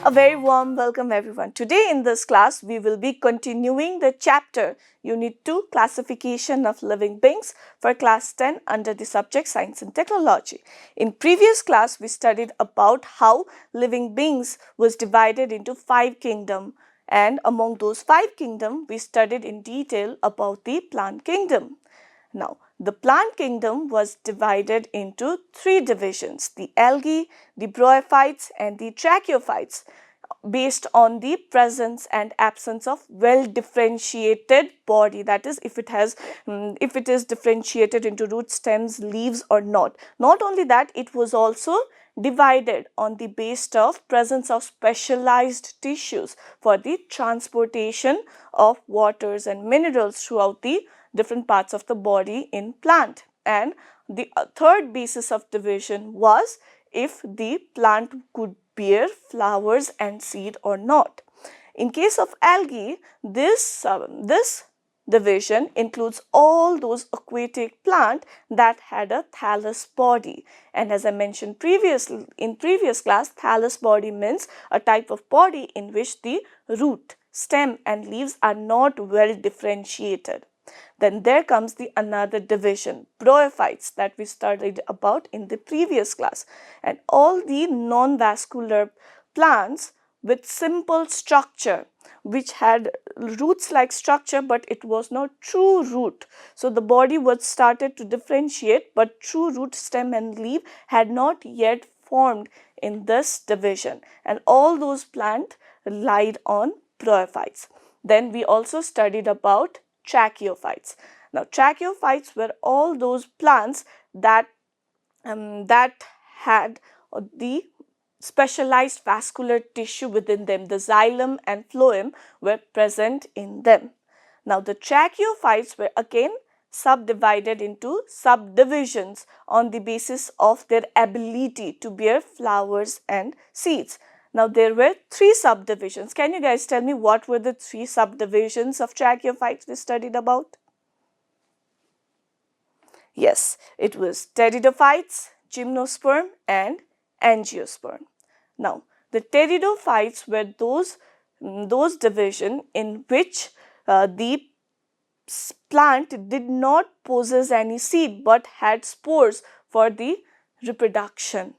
A very warm welcome everyone. Today in this class we will be continuing the chapter Unit 2 Classification of Living Beings for class 10 under the subject Science and Technology. In previous class we studied about how living beings was divided into 5 kingdoms, and among those 5 kingdoms we studied in detail about the plant kingdom. Now, the plant kingdom was divided into 3 divisions, the algae, the bryophytes and the tracheophytes, based on the presence and absence of well-differentiated body. That is, if it is differentiated into roots, stems, leaves or not. Not only that, it was also divided on the basis of presence of specialized tissues for the transportation of waters and minerals throughout the different parts of the body in plant. And the third basis of division was if the plant could bear flowers and seed or not. In case of algae, this division includes all those aquatic plants that had a thallus body. And as I mentioned in previous class, thallus body means a type of body in which the root, stem and leaves are not well differentiated. Then there comes the another division, bryophytes, that we studied about in the previous class. And all the non-vascular plants with simple structure, which had roots like structure but it was not true root. So the body was started to differentiate, but true root, stem and leaf had not yet formed in this division, and all those plants lied on bryophytes. Then we also studied about tracheophytes. Now, tracheophytes were all those plants that had the specialized vascular tissue within them. The xylem and phloem were present in them. Now, the tracheophytes were again subdivided into subdivisions on the basis of their ability to bear flowers and seeds. Now, there were 3 subdivisions. Can you guys tell me what were the 3 subdivisions of tracheophytes we studied about? Yes, it was pteridophytes, gymnosperm and angiosperm. Now, the pteridophytes were those divisions in which the plant did not possess any seed but had spores for the reproduction.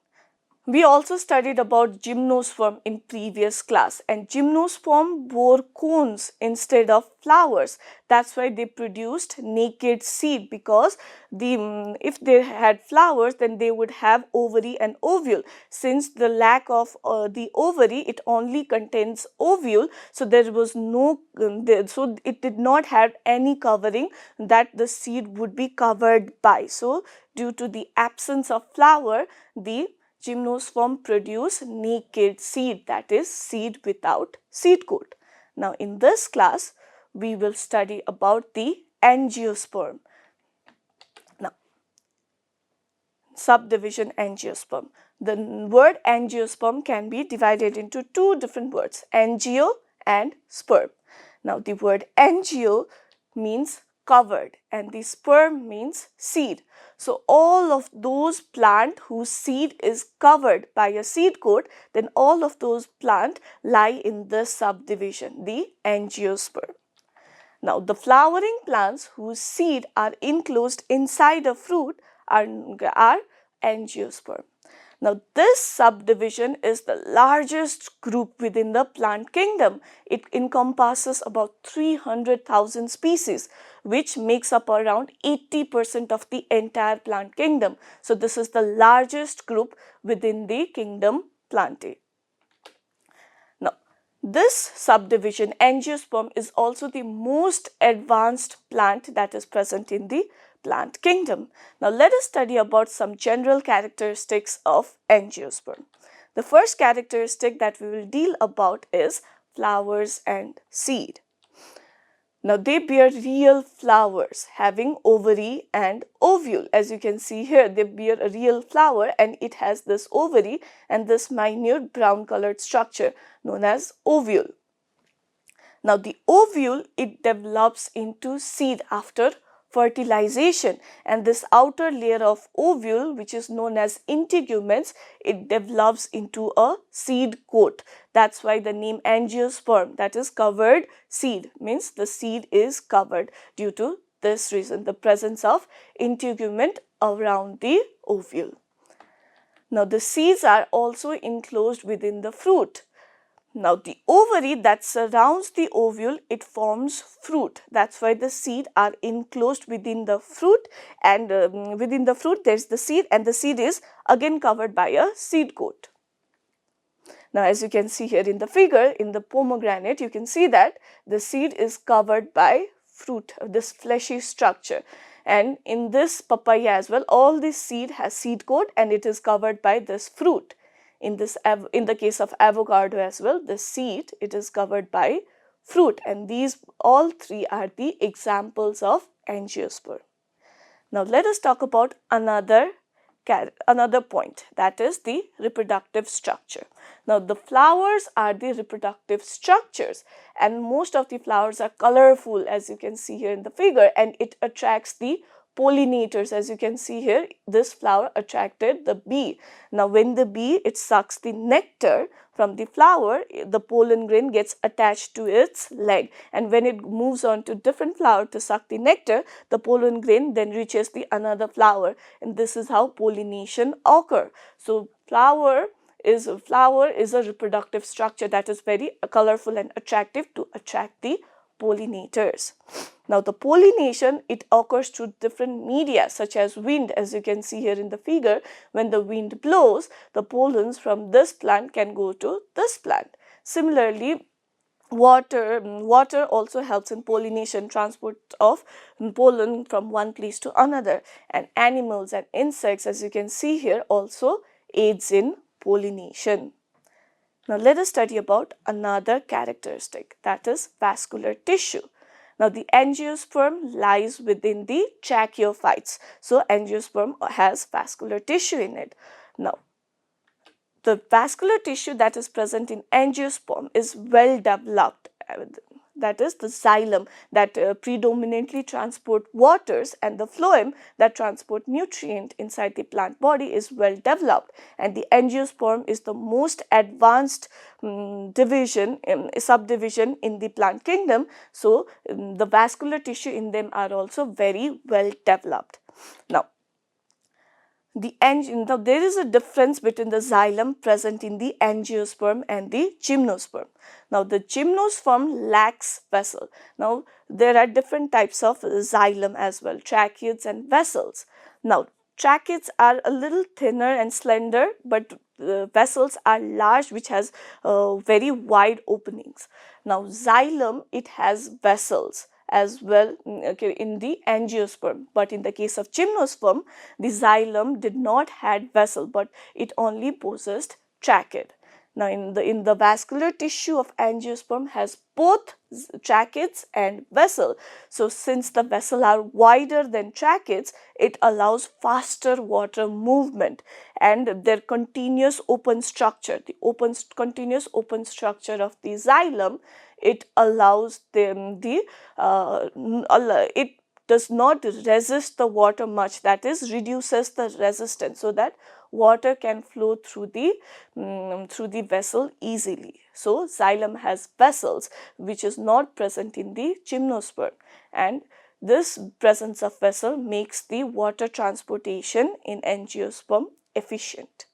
We also studied about gymnosperm in previous class, and gymnosperm bore cones instead of flowers. That's why they produced naked seed, because if they had flowers then they would have ovary and ovule. Since the lack of the ovary, it only contains ovule, so there was no so it did not have any covering that the seed would be covered by. So due to the absence of flower, the gymnosperm produce naked seed, that is seed without seed coat. Now in this class we will study about the angiosperm. Now, subdivision angiosperm. The word angiosperm can be divided into 2 different words, angio and sperm. Now the word angio means covered and the sperm means seed. So all of those plants whose seed is covered by a seed coat, then all of those plants lie in this subdivision, the angiosperm. Now the flowering plants whose seed are enclosed inside a fruit are angiosperm. Now this subdivision is the largest group within the plant kingdom. It encompasses about 300,000 species, which makes up around 80% of the entire plant kingdom. So this is the largest group within the kingdom Plantae. Now this subdivision angiosperm is also the most advanced plant that is present in the plant kingdom. Now let us study about some general characteristics of angiosperm. The first characteristic that we will deal about is flowers and seed. Now they bear real flowers having ovary and ovule. As you can see here, they bear a real flower and it has this ovary and this minute brown colored structure known as ovule. Now the ovule, it develops into seed after fertilization, and this outer layer of ovule, which is known as integuments, it develops into a seed coat. That's why the name angiosperm, that is covered seed, means the seed is covered due to this reason, the presence of integument around the ovule. Now the seeds are also enclosed within the fruit. Now the ovary that surrounds the ovule, it forms fruit. That's why the seed are enclosed within the fruit, and within the fruit there is the seed, and the seed is again covered by a seed coat. Now as you can see here in the figure, in the pomegranate, you can see that the seed is covered by fruit, this fleshy structure. And in this papaya as well, all this seed has seed coat and it is covered by this fruit. In the case of avocado as well, the seed, it is covered by fruit, and these all three are the examples of angiosperm. Now let us talk about another point, that is the reproductive structure. Now the flowers are the reproductive structures, and most of the flowers are colorful, as you can see here in the figure, and it attracts the pollinators. As you can see here, this flower attracted the bee. Now when the bee, it sucks the nectar from the flower, the pollen grain gets attached to its leg, and when it moves on to different flower to suck the nectar, the pollen grain then reaches the another flower, and this is how pollination occur. So flower is a reproductive structure that is very colorful and attractive to attract the pollinators. Now the pollination, it occurs through different media such as wind. As you can see here in the figure, when the wind blows, the pollens from this plant can go to this plant. Similarly, water also helps in pollination, transport of pollen from one place to another, and animals and insects, as you can see here, also aids in pollination. Now let us study about another characteristic, that is vascular tissue. Now the angiosperm lies within the tracheophytes. So angiosperm has vascular tissue in it. Now the vascular tissue that is present in angiosperm is well developed. That is the xylem that predominantly transport waters, and the phloem that transport nutrient inside the plant body is well developed, and the angiosperm is the most advanced subdivision in the plant kingdom. So the vascular tissue in them are also very well developed. Now there is a difference between the xylem present in the angiosperm and the gymnosperm. Now the gymnosperm lacks vessel. Now there are different types of xylem as well, tracheids and vessels. Now tracheids are a little thinner and slender, but vessels are large, which has very wide openings. Now xylem, it has vessels as well in the angiosperm, but in the case of gymnosperm, the xylem did not had vessel, but it only possessed tracheid. Now in the vascular tissue of angiosperm has both tracheids and vessel. So since the vessel are wider than tracheids, it allows faster water movement, and their continuous open structure, the continuous open structure of the xylem, it allows them it does not resist the water much, that is reduces the resistance, so that water can flow through the vessel easily. So xylem has vessels, which is not present in the gymnosperm, and this presence of vessel makes the water transportation in angiosperm efficient.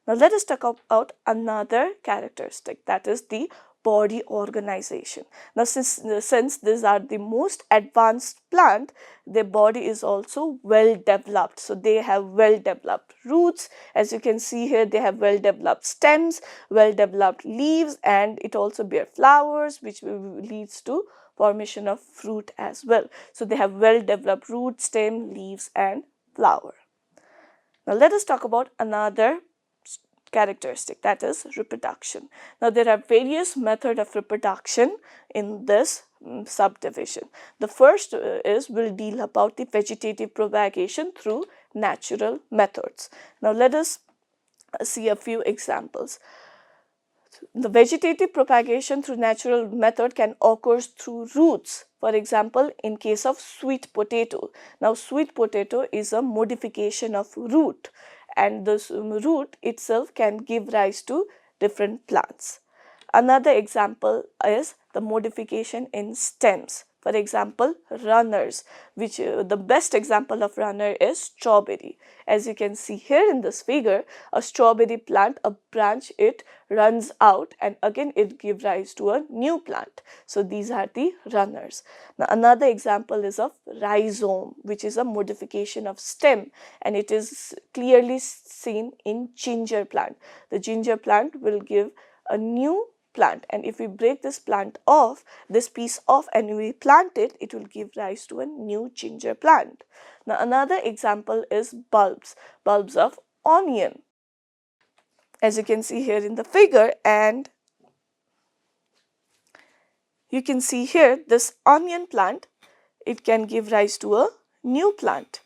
Now let us talk about another characteristic, that is the body organization. Now since these are the most advanced plant, their body is also well developed. So they have well developed roots, as you can see here, they have well developed stems, well developed leaves, and it also bear flowers, which leads to formation of fruit as well. So they have well developed root, stem, leaves, and flower. Now let us talk about another characteristic, that is reproduction. Now there are various methods of reproduction in this subdivision. The first will deal about the vegetative propagation through natural methods. Now let us see a few examples. The vegetative propagation through natural method can occur through roots. For example, in case of sweet potato. Now, sweet potato is a modification of root, and this root itself can give rise to different plants. Another example is the modification in stems. For example, runners, which the best example of runner is strawberry. As you can see here in this figure, a strawberry plant, a branch, it runs out and again it gives rise to a new plant. So these are the runners. Now another example is of rhizome, which is a modification of stem, and it is clearly seen in ginger plant. The ginger plant will give a new plant, and if we break this plant off, this piece off, and we plant it, it will give rise to a new ginger plant. Now another example is bulbs of onion, as you can see here in the figure, and you can see here this onion plant, it can give rise to a new plant.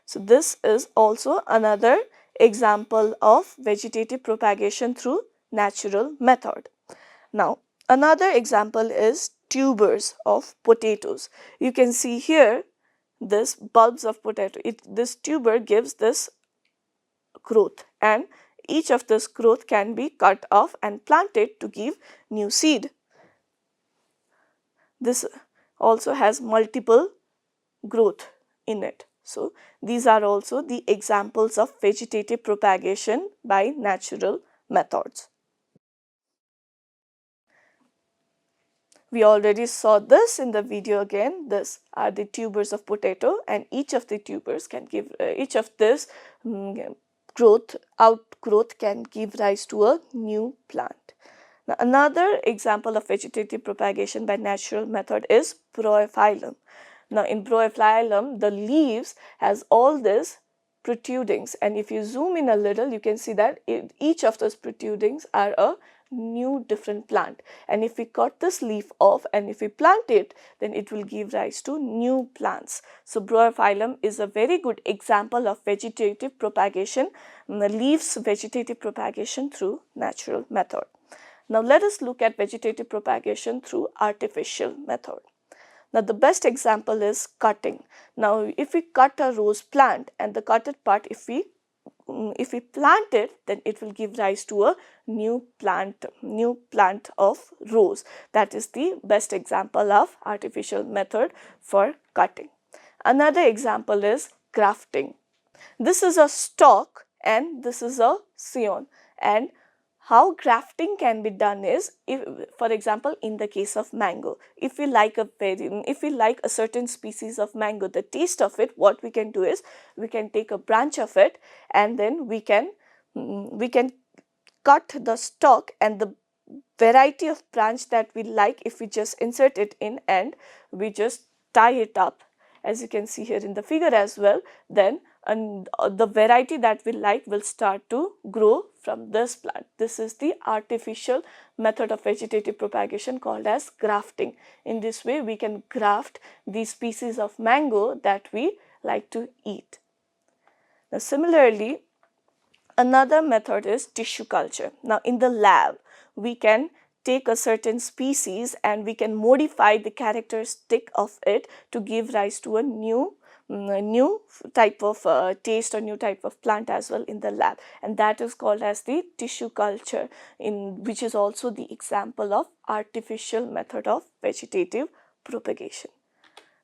So this is also another example of vegetative propagation through natural method. Now, another example is tubers of potatoes. You can see here this bulbs of potato. This tuber gives this growth, and each of this growth can be cut off and planted to give new seed. This also has multiple growth in it. So, these are also the examples of vegetative propagation by natural methods. We already saw this in the video again. This are the tubers of potato, and each of the tubers can give, each of this outgrowth can give rise to a new plant. Now, another example of vegetative propagation by natural method is brophyllum. Now, in brophyllum, the leaves has all this protrudings, and if you zoom in a little, you can see that each of those protrudings are a new different plant, and if we cut this leaf off and if we plant it, then it will give rise to new plants. So brophyllum is a very good example of vegetative propagation, the leaves vegetative propagation through natural method. Now let us look at vegetative propagation through artificial method. Now the best example is cutting. Now if we cut a rose plant, and the cutted part, if we plant it, then it will give rise to a new plant of rose. That is the best example of artificial method for cutting. Another example is grafting. This is a stalk and this is a scion, and how grafting can be done is, if, for example, in the case of mango, if we like a certain species of mango, the taste of it, what we can do is we can take a branch of it, and then we can cut the stalk, and the variety of branch that we like, if we just insert it in and we just tie it up, as you can see here in the figure as well, then the variety that we like will start to grow from this plant. This is the artificial method of vegetative propagation called as grafting. In this way, we can graft these species of mango that we like to eat. Now, similarly, another method is tissue culture. Now, in the lab, we can take a certain species and we can modify the characteristic of it to give rise to a new type of taste or new type of plant as well in the lab, and that is called as the tissue culture, which is also the example of artificial method of vegetative propagation.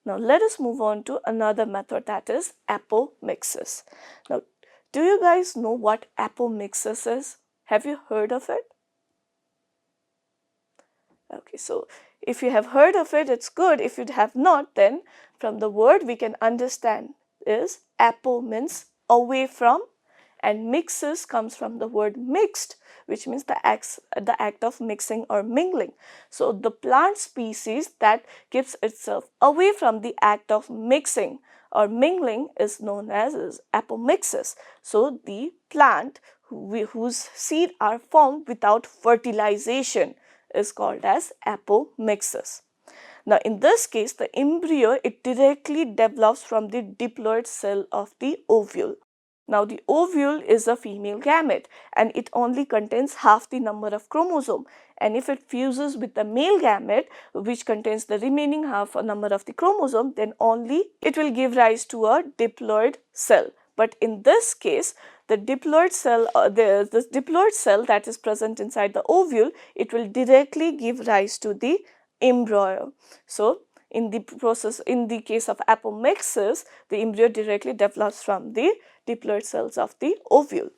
Now let us move on to another method, that is apomixis. Now, do you guys know what apomixis is? Have you heard of it? Okay, so if you have heard of it, it's good. If you have not, then from the word we can understand is apo means away from, and mixes comes from the word mixed, which means the act of mixing or mingling. So the plant species that keeps itself away from the act of mixing or mingling is known as apomixis. So the plant whose seed are formed without fertilization is called as apomixis. Now in this case, the embryo, it directly develops from the diploid cell of the ovule. Now the ovule is a female gamete and it only contains half the number of chromosome, and if it fuses with the male gamete which contains the remaining half a number of the chromosome, then only it will give rise to a diploid cell. But in this case, the diploid cell, this diploid cell that is present inside the ovule, it will directly give rise to the embryo. So in the case of apomixis, the embryo directly develops from the diploid cells of the ovule.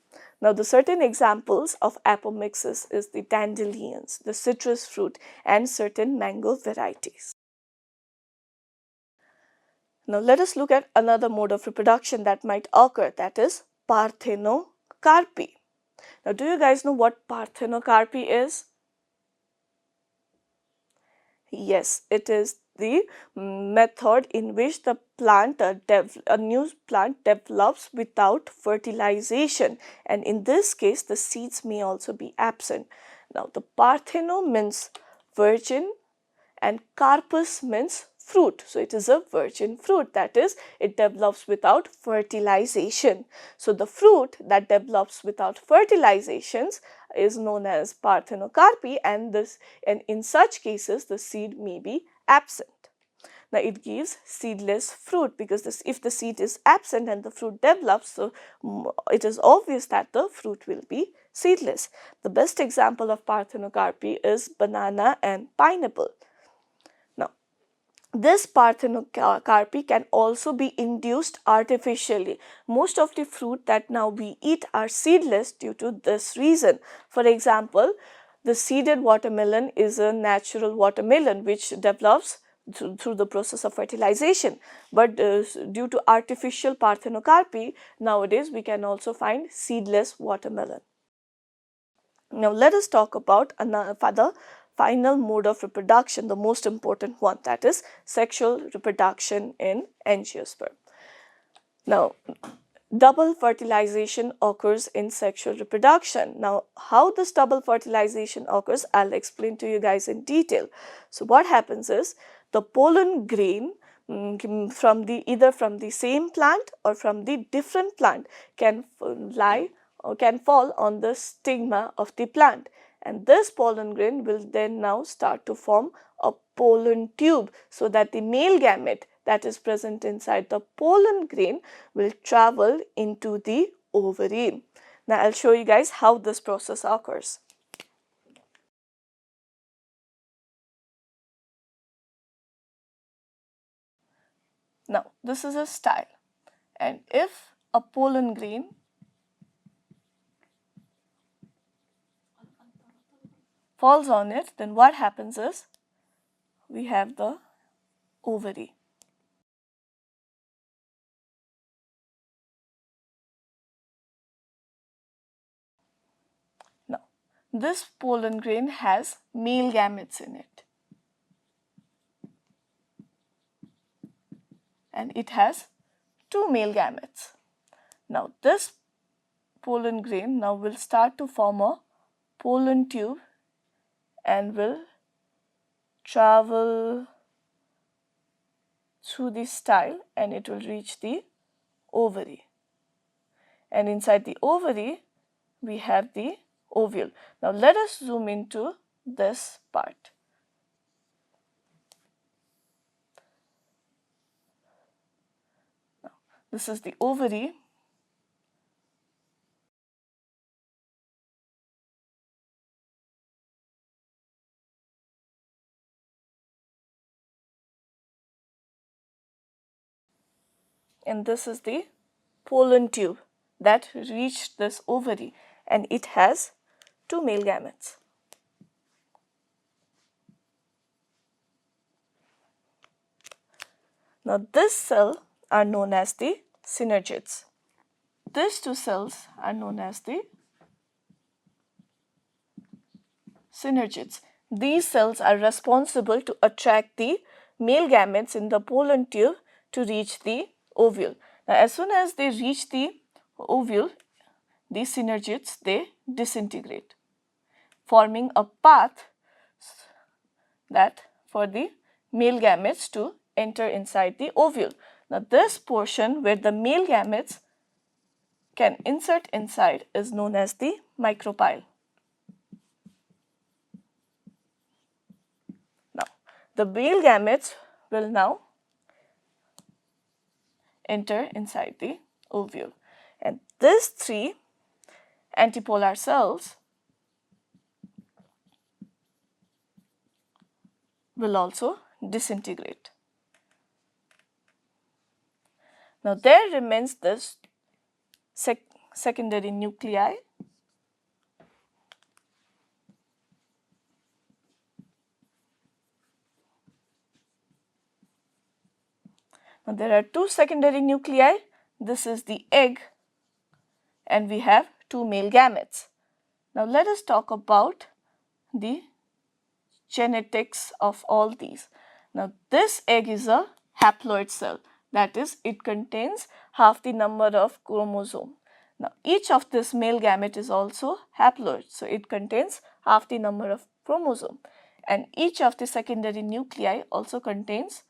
Now the certain examples of apomixis is the dandelions, the citrus fruit, and certain mango varieties. Now let us look at another mode of reproduction that might occur, that is parthenocarpy. Now do you guys know what parthenocarpy is? Yes, it is the method in which the plant, a new plant develops without fertilization, and in this case the seeds may also be absent. Now the partheno means virgin and carpus means fruit. So it is a virgin fruit, that is, it develops without fertilization. So the fruit that develops without fertilizations is known as parthenocarpy, and in such cases the seed may be absent. Now it gives seedless fruit because if the seed is absent and the fruit develops, so it is obvious that the fruit will be seedless. The best example of parthenocarpy is banana and pineapple. This parthenocarpy can also be induced artificially. Most of the fruit that now we eat are seedless due to this reason. For example, the seeded watermelon is a natural watermelon which develops through the process of fertilization. But due to artificial parthenocarpy, nowadays we can also find seedless watermelon. Now let us talk about another final mode of reproduction, the most important one, that is sexual reproduction in angiosperm. Now, double fertilization occurs in sexual reproduction. Now, how this double fertilization occurs, I'll explain to you guys in detail. So, what happens is the pollen grain either from the same plant or from the different plant can fall on the stigma of the plant, and this pollen grain will then now start to form a pollen tube, so that the male gamete that is present inside the pollen grain will travel into the ovary. Now I'll show you guys how this process occurs. Now this is a style, and if a pollen grain falls on it, then what happens is we have the ovary. Now, this pollen grain has male gametes in it, and it has two male gametes. Now, this pollen grain now will start to form a pollen tube and will travel through the style, and it will reach the ovary. And inside the ovary, we have the ovule. Now let us zoom into this part. Now, this is the ovary. And this is the pollen tube that reached this ovary, and it has two male gametes. Now this cell are known as the synergids. These two cells are known as the synergids. These cells are responsible to attract the male gametes in the pollen tube to reach the ovule. Now as soon as they reach the ovule, these synergids, they disintegrate, forming a path that for the male gametes to enter inside the ovule. Now this portion where the male gametes can insert inside is known as the micropyle. Now, the male gametes will now enter inside the ovule, and these three antipolar cells will also disintegrate. Now, there remains this secondary nuclei. Now, there are two secondary nuclei. This is the egg, and we have two male gametes. Now, let us talk about the genetics of all these. Now, this egg is a haploid cell, that is, it contains half the number of chromosomes. Now, each of this male gamete is also haploid, so it contains half the number of chromosomes, and each of the secondary nuclei also contains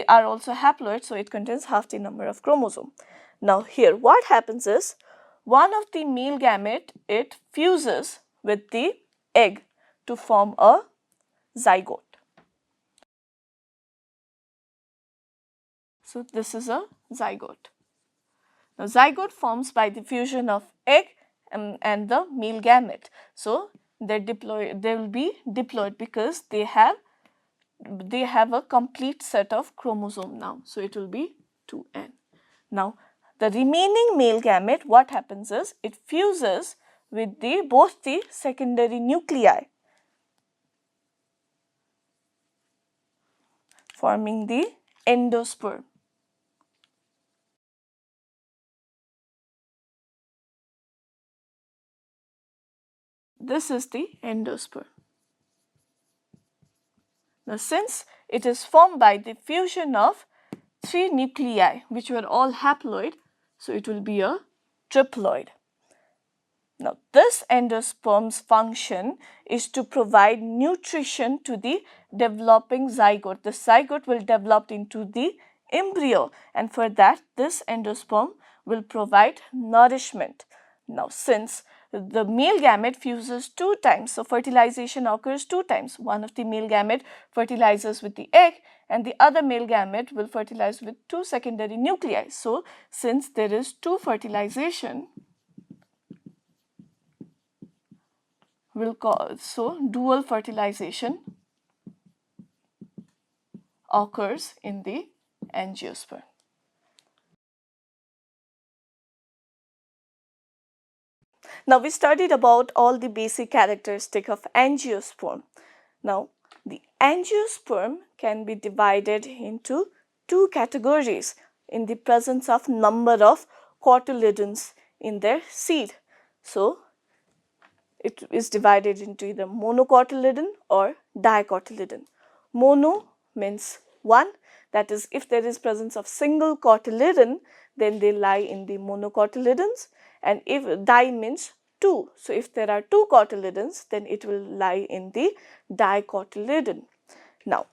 are also haploid, so it contains half the number of chromosomes. Now, here what happens is, one of the male gamete, it fuses with the egg to form a zygote. So, this is a zygote. Now, zygote forms by the fusion of egg and the male gamete. So, they will be diploid because they have a complete set of chromosome now. So, it will be 2n. Now, the remaining male gamete, what happens is, it fuses with both the secondary nuclei, forming the endosperm. This is the endosperm. Now, since it is formed by the fusion of three nuclei which were all haploid, so it will be a triploid. Now, this endosperm's function is to provide nutrition to the developing zygote. The zygote will develop into the embryo, and for that this endosperm will provide nourishment. Now, since the male gamete fuses 2 times, so fertilization occurs 2 times. One of the male gamete fertilizes with the egg, and the other male gamete will fertilize with 2 secondary nuclei. So, since there is 2 fertilization, dual fertilization occurs in the angiosperm. Now, we studied about all the basic characteristics of angiosperm. Now, the angiosperm can be divided into 2 categories in the presence of number of cotyledons in their seed. So, it is divided into either monocotyledon or dicotyledon. Mono means 1, that is, if there is presence of single cotyledon, then they lie in the monocotyledons, and if di means 2, so if there are 2 cotyledons, then it will lie in the dicotyledon. Now,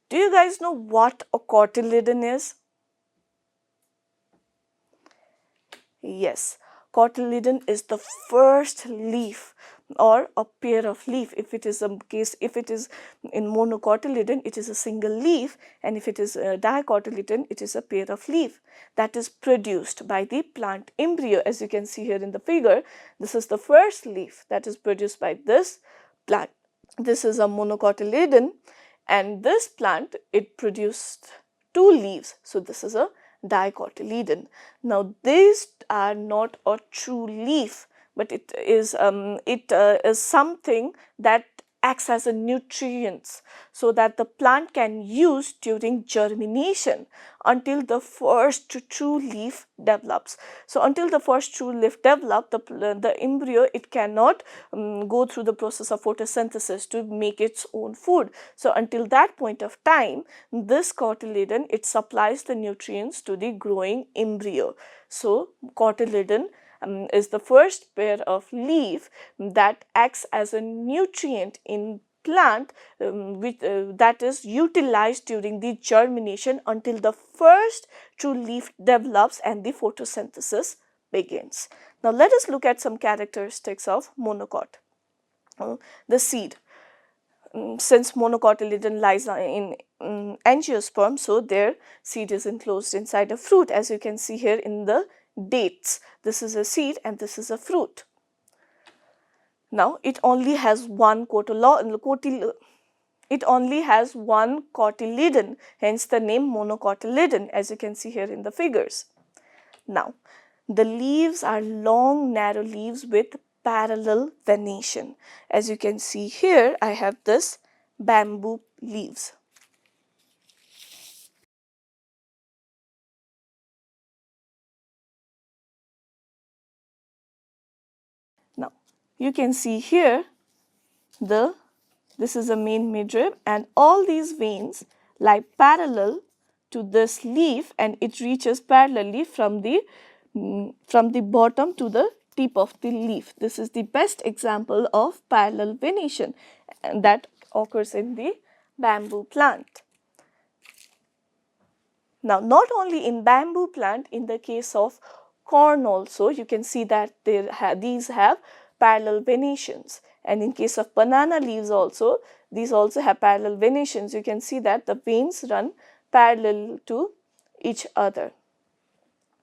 do you guys know what a cotyledon is? Yes, cotyledon is the first leaf or a pair of leaf. If it is in monocotyledon, it is a single leaf, and if it is a dicotyledon, it is a pair of leaf that is produced by the plant embryo. As you can see here in the figure, this is the first leaf that is produced by this plant. This is a monocotyledon, and this plant, it produced 2 leaves, so this is a dicotyledon. Now, these are not a true leaf, but it is something that acts as a nutrients, so that the plant can use during germination until the first true leaf develops. So, until the first true leaf develops, the embryo, it cannot go through the process of photosynthesis to make its own food. So, until that point of time, this cotyledon, it supplies the nutrients to the growing embryo. So, cotyledon is the first pair of leaf that acts as a nutrient in plant that is utilized during the germination until the first true leaf develops and the photosynthesis begins. Now let us look at some characteristics of monocot. The seed. Since monocotyledon lies in angiosperm, so their seed is enclosed inside a fruit, as you can see here in the dates. This is a seed and this is a fruit. Now it only has one cotyledon, hence the name monocotyledon, as you can see here in the figures. Now the leaves are long narrow leaves with parallel venation. As you can see here, I have this bamboo leaves. Now you can see here this is a main midrib, and all these veins lie parallel to this leaf, and it reaches parallelly from the bottom to the tip of the leaf. This is the best example of parallel venation that occurs in the bamboo plant. Now, not only in bamboo plant, in the case of corn also, you can see that these have parallel venations, and in case of banana leaves also, these also have parallel venations. You can see that the veins run parallel to each other.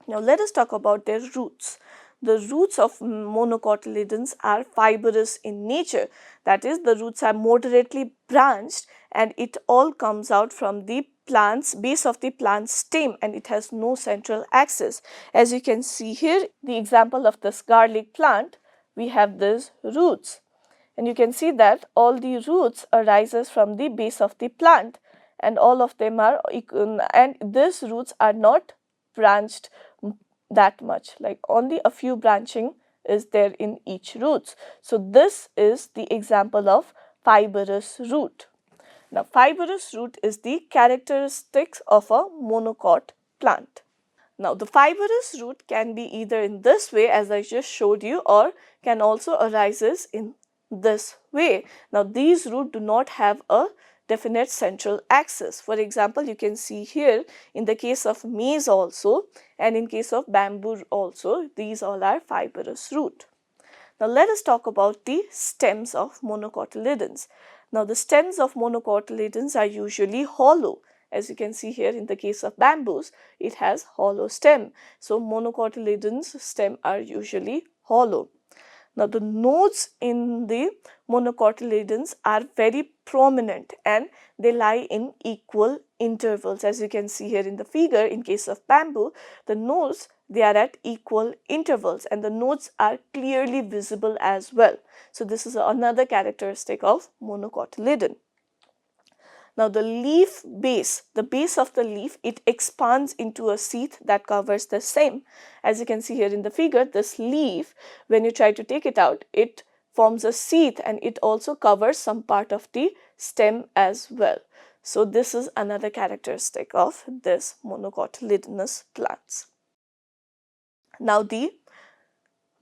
Now let us talk about their roots. The roots of monocotyledons are fibrous in nature, that is, the roots are moderately branched and it all comes out from the base of the plant stem, and it has no central axis. As you can see here, the example of this garlic plant, we have these roots, and you can see that all the roots arises from the base of the plant, and all of them are and these roots are not branched that much, like only a few branching is there in each roots. So this is the example of fibrous root. Now fibrous root is the characteristics of a monocot plant. Now the fibrous root can be either in this way as I just showed you, or can also arises in this way. Now these roots do not have a definite central axis. For example, you can see here in the case of maize also, and in case of bamboo also, these all are fibrous root. Now let us talk about the stems of monocotyledons. Now the stems of monocotyledons are usually hollow. As you can see here in the case of bamboos, it has hollow stem. So monocotyledons stem are usually hollow. Now the nodes in the monocotyledons are very prominent and they lie in equal intervals. As you can see here in the figure, in case of bamboo, the nodes, they are at equal intervals and the nodes are clearly visible as well. So this is another characteristic of monocotyledon. Now the leaf base, the base of the leaf, it expands into a sheath that covers the stem. As you can see here in the figure, this leaf, when you try to take it out, it forms a sheath and it also covers some part of the stem as well. So this is another characteristic of this monocotyledonous plants. Now the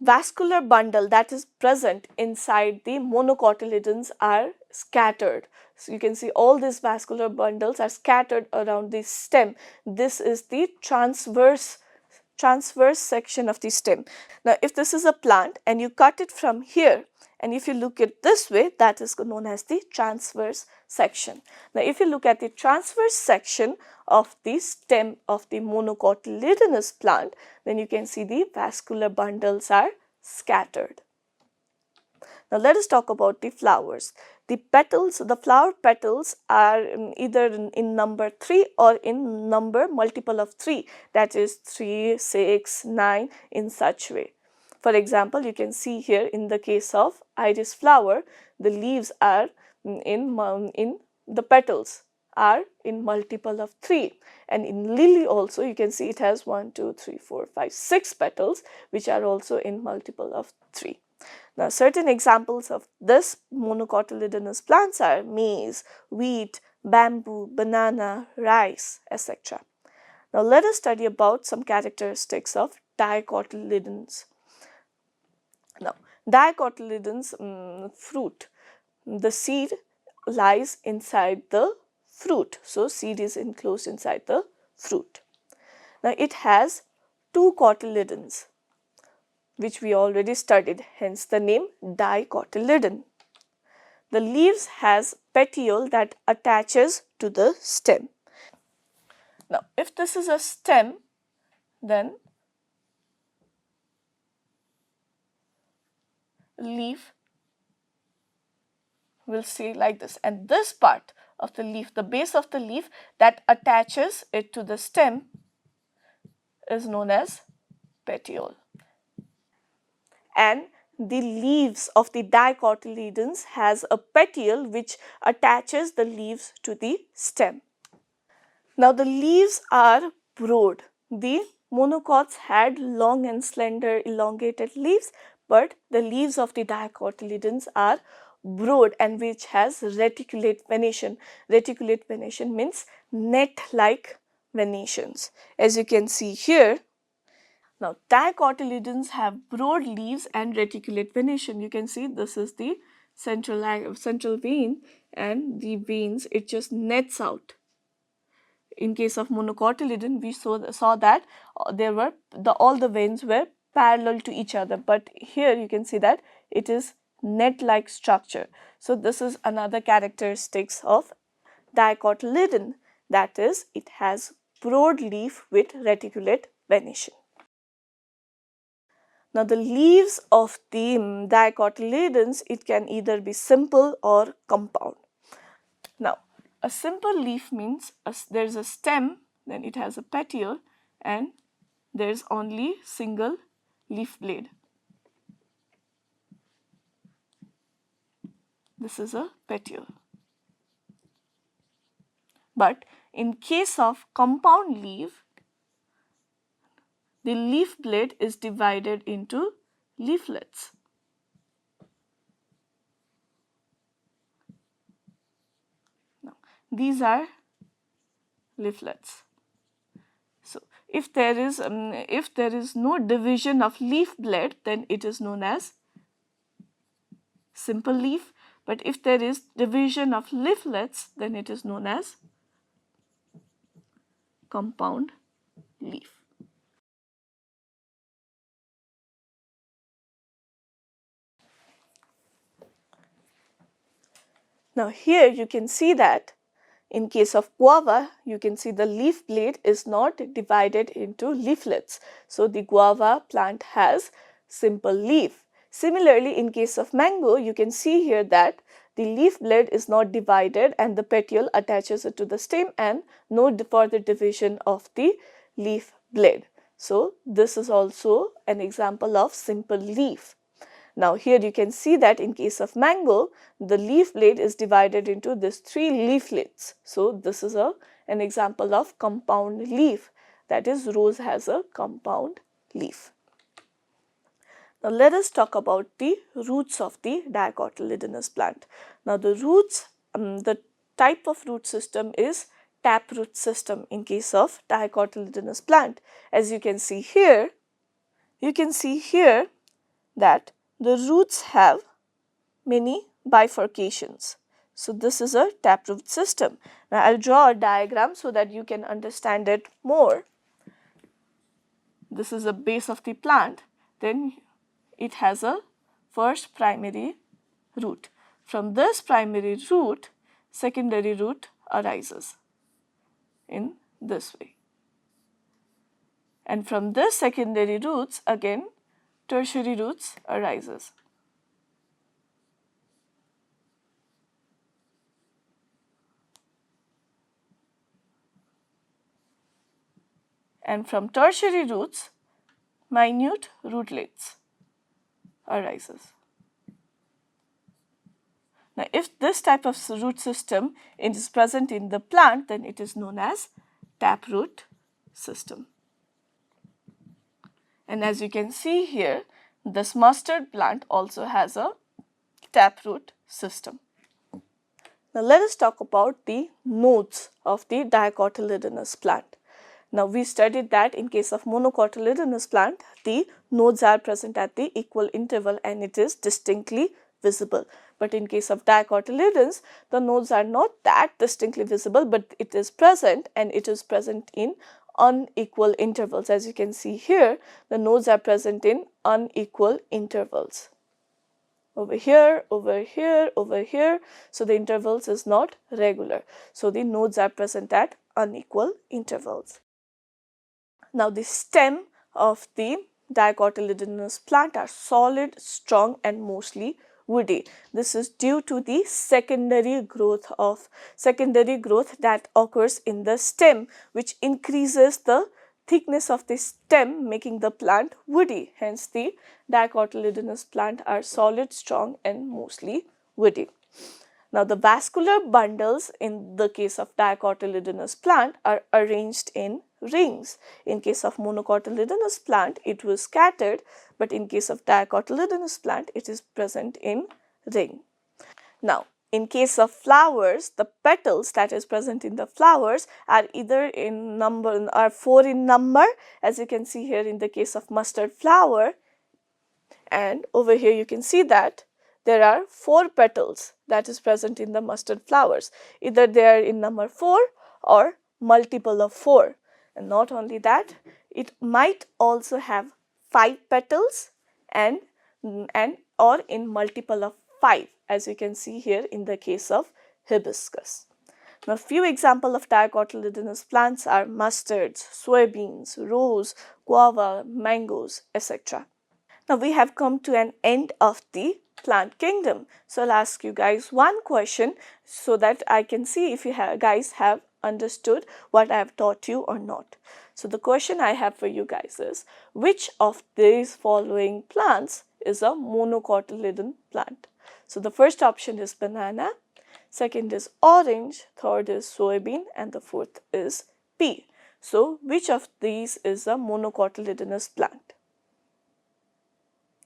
vascular bundle that is present inside the monocotyledons are scattered. So you can see all these vascular bundles are scattered around the stem. This is the transverse section of the stem. Now if this is a plant and you cut it from here, and if you look at this way, that is known as the transverse section. Now if you look at the transverse section of the stem of the monocotyledonous plant, then you can see the vascular bundles are scattered. Now let us talk about the flowers. The petals, the flower petals are either in number 3 or in number multiple of 3, that is 3, 6, 9, in such way. For example, you can see here in the case of iris flower, the leaves are in the petals are in multiple of 3, and in lily also you can see it has 1, 2, 3, 4, 5, 6 petals which are also in multiple of 3. Now certain examples of this monocotyledonous plants are maize, wheat, bamboo, banana, rice, etc. Now let us study about some characteristics of dicotyledons. Now dicotyledons fruit, the seed lies inside the fruit. So seed is enclosed inside the fruit. Now it has 2 cotyledons. which we already studied, hence the name dicotyledon. The leaves has petiole that attaches to the stem. Now, if this is a stem, then leaf will stay like this, and this part of the leaf, the base of the leaf that attaches it to the stem, is known as petiole. And the leaves of the dicotyledons has a petiole which attaches the leaves to the stem. Now the leaves are broad. The monocots had long and slender elongated leaves, but the leaves of the dicotyledons are broad and which has reticulate venation. Reticulate venation means net-like venations, as you can see here. Now dicotyledons have broad leaves and reticulate venation. You can see this is the central vein, and the veins, it just nets out. In case of monocotyledon, we saw that there were all the veins were parallel to each other, but here you can see that it is net-like structure. So this is another characteristics of dicotyledon, that is, it has broad leaf with reticulate venation. Now the leaves of the dicotyledons, it can either be simple or compound. Now a simple leaf means there is a stem, then it has a petiole, and there is only single leaf blade. This is a petiole. But in case of compound leaf, the leaf blade is divided into leaflets. Now, these are leaflets. So if there is no division of leaf blade, then it is known as simple leaf. But if there is division of leaflets, then it is known as compound leaf. Now here you can see that in case of guava, you can see the leaf blade is not divided into leaflets. So the guava plant has simple leaf. Similarly, in case of mango, you can see here that the leaf blade is not divided and the petiole attaches it to the stem, and no further division of the leaf blade. So this is also an example of simple leaf. Now here you can see that in case of mango, the leaf blade is divided into these 3 leaflets. So this is an example of compound leaf, that is, rose has a compound leaf. Now let us talk about the roots of the dicotyledonous plant. Now the roots, the type of root system is taproot system in case of dicotyledonous plant. As you can see here that the roots have many bifurcations. So this is a taproot system. Now I'll draw a diagram so that you can understand it more. This is the base of the plant. Then it has a first primary root. From this primary root, secondary root arises in this way. And from this secondary roots, again tertiary roots arises. And from tertiary roots, minute rootlets arises. Now, if this type of root system is present in the plant, then it is known as taproot system. And as you can see here, this mustard plant also has a taproot system. Now let us talk about the nodes of the dicotyledonous plant. Now we studied that in case of monocotyledonous plant, the nodes are present at the equal interval and it is distinctly visible. But in case of dicotyledons, the nodes are not that distinctly visible, but it is present, and it is present in unequal intervals. As you can see here, the nodes are present in unequal intervals. Over here, over here, over here. So the intervals is not regular. So the nodes are present at unequal intervals. Now the stem of the dicotyledonous plant are solid, strong and mostly woody. This is due to the secondary growth that occurs in the stem, which increases the thickness of the stem, making the plant woody. Hence the dicotyledonous plant are solid, strong and mostly woody. Now the vascular bundles in the case of dicotyledonous plant are arranged in rings. In case of monocotyledonous plant, it was scattered, but in case of dicotyledonous plant, it is present in ring. Now, in case of flowers, the petals that is present in the flowers are either in number, are 4 in number, as you can see here in the case of mustard flower, and over here you can see that there are 4 petals that is present in the mustard flowers. Either they are in number 4 or multiple of 4. And not only that, it might also have 5 petals and or in multiple of 5, as you can see here in the case of hibiscus. Now, few examples of dicotyledonous plants are mustards, soybeans, rose, guava, mangoes, etc. Now we have come to an end of the plant kingdom. So I'll ask you guys one question so that I can see if you guys have understood what I have taught you or not. So the question I have for you guys is, which of these following plants is a monocotyledon plant? So the first option is banana, second is orange, third is soybean and the fourth is pea. So which of these is a monocotyledonous plant?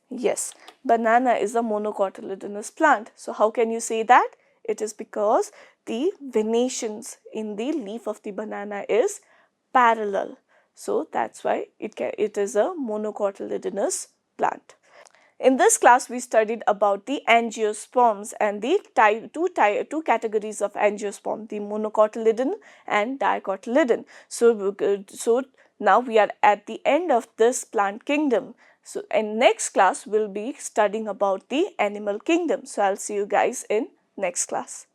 Yes, banana is a monocotyledonous plant. So how can you say that? It is because the venations in the leaf of the banana is parallel. So that's why it is a monocotyledonous plant. In this class, we studied about the angiosperms and the two categories of angiosperm, the monocotyledon and dicotyledon. So now we are at the end of this plant kingdom. So in next class, we'll be studying about the animal kingdom. So I'll see you guys in next class.